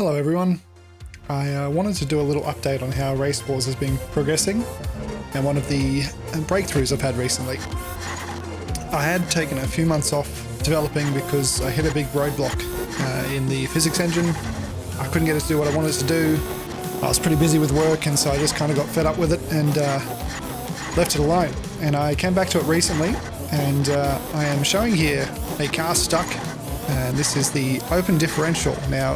Hello everyone. I wanted to do a little update on how Race Wars has been progressing and one of the breakthroughs I've had recently. I had taken a few months off developing because I hit a big roadblock in the physics engine. I couldn't get it to do what I wanted it to do. I was pretty busy with work, and so I just kind of got fed up with it and left it alone. And I came back to it recently, and I am showing here a car stuck, and this is the open differential. Now,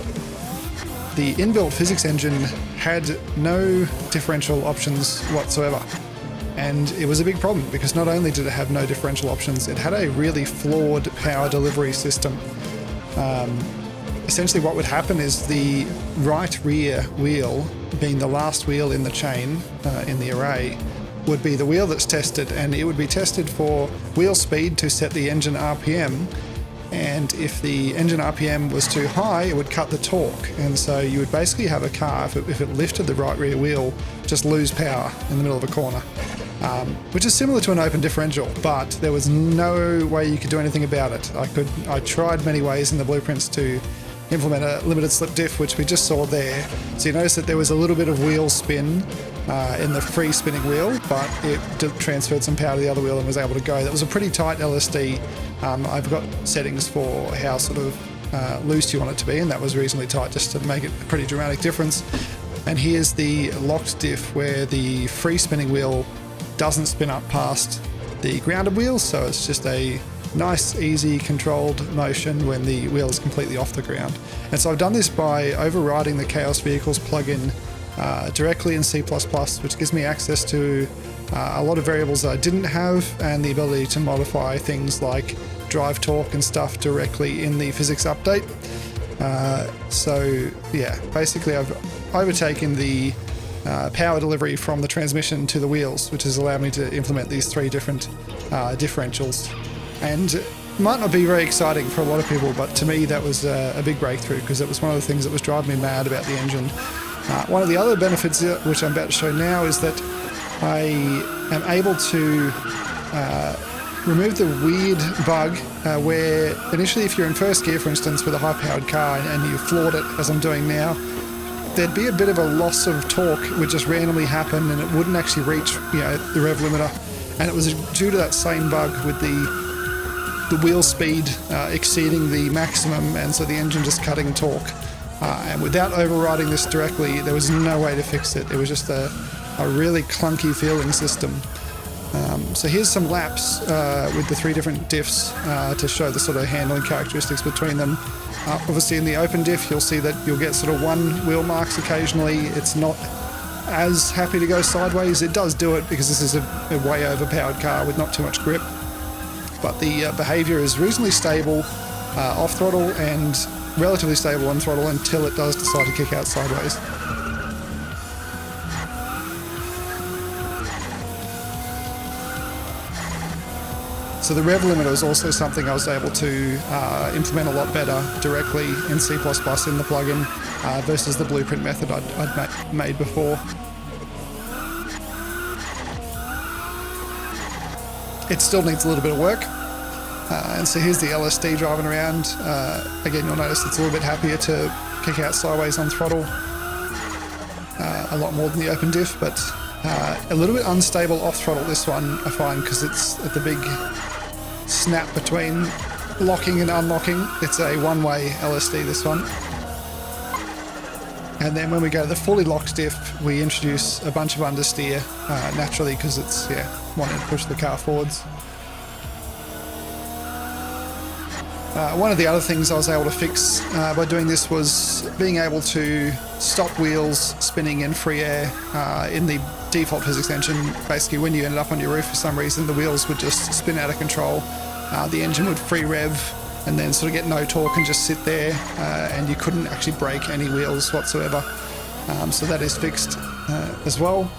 the inbuilt physics engine had no differential options whatsoever, and it was a big problem because not only did it have no differential options, it had a really flawed power delivery system. Essentially what would happen is the right rear wheel, being the last wheel in the chain in the array, would be the wheel that's tested, and it would be tested for wheel speed to set the engine RPM. And if the engine RPM was too high, it would cut the torque. And so you would basically have a car, if it lifted the right rear wheel, just lose power in the middle of a corner. Which is similar to an open differential, but there was no way you could do anything about it. I tried many ways in the blueprints to implement a limited slip diff, which we just saw there. So you notice that there was a little bit of wheel spin in the free spinning wheel, but it transferred some power to the other wheel and was able to go. That was a pretty tight LSD. I've got settings for how sort of loose you want it to be, and that was reasonably tight just to make it a pretty dramatic difference. And here's the locked diff where the free spinning wheel doesn't spin up past the grounded wheel, so it's just a nice, easy, controlled motion when the wheel is completely off the ground. And so I've done this by overriding the Chaos Vehicles plugin directly in C++, which gives me access to a lot of variables that I didn't have, and the ability to modify things like drive torque and stuff directly in the physics update. So yeah, basically I've overtaken the power delivery from the transmission to the wheels, which has allowed me to implement these three different differentials. And it might not be very exciting for a lot of people, but to me that was a big breakthrough, because it was one of the things that was driving me mad about the engine. One of the other benefits, which I'm about to show now, is that I am able to remove the weird bug where initially, if you're in first gear, for instance, with a high-powered car and you floored it, as I'm doing now, there'd be a bit of a loss of torque would just randomly happen, and it wouldn't actually reach, the rev limiter. And it was due to that same bug with the wheel speed exceeding the maximum, and so the engine just cutting torque. And without overriding this directly, there was no way to fix it. It was just a really clunky feeling system. So here's some laps with the three different diffs to show the sort of handling characteristics between them. Obviously in the open diff, you'll see that you'll get sort of one wheel marks occasionally. It's not as happy to go sideways. It does do it because this is a way overpowered car with not too much grip. But the behavior is reasonably stable off throttle and relatively stable on throttle until it does decide to kick out sideways. So the Rev Limiter is also something I was able to implement a lot better directly in C++ in the plugin versus the blueprint method I'd made before. It still needs a little bit of work. And so here's the LSD driving around. Again, you'll notice it's a little bit happier to kick out sideways on throttle. A lot more than the open diff, but a little bit unstable off throttle, this one, I find, because it's at the big snap between locking and unlocking. It's a one-way LSD, this one. And then when we go to the fully locked diff, we introduce a bunch of understeer naturally, because it's, wanting to push the car forwards. One of the other things I was able to fix by doing this was being able to stop wheels spinning in free air in the default physics engine. Basically, when you ended up on your roof for some reason, the wheels would just spin out of control. The engine would free rev and then sort of get no torque and just sit there, and you couldn't actually brake any wheels whatsoever. So that is fixed as well.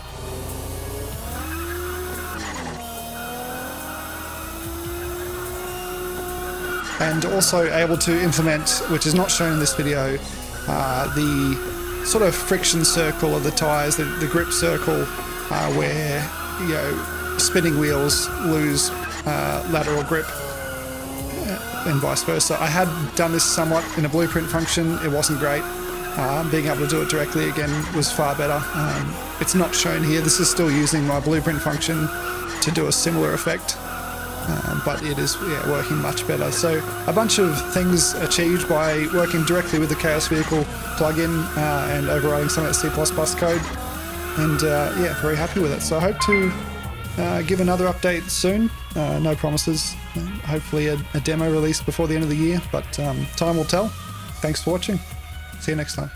And also able to implement, which is not shown in this video, the sort of friction circle of the tyres, the grip circle, where spinning wheels lose lateral grip, and vice versa. I had done this somewhat in a blueprint function. It wasn't great. being able to do it directly again was far better. It's not shown here. This is still using my blueprint function to do a similar effect, but it is working much better. So a bunch of things achieved by working directly with the Chaos Vehicle plugin and overriding some of that C++ code, and very happy with it. So I hope to give another update soon. No promises. Hopefully a demo release before the end of the year, but time will tell. Thanks for watching. See you next time.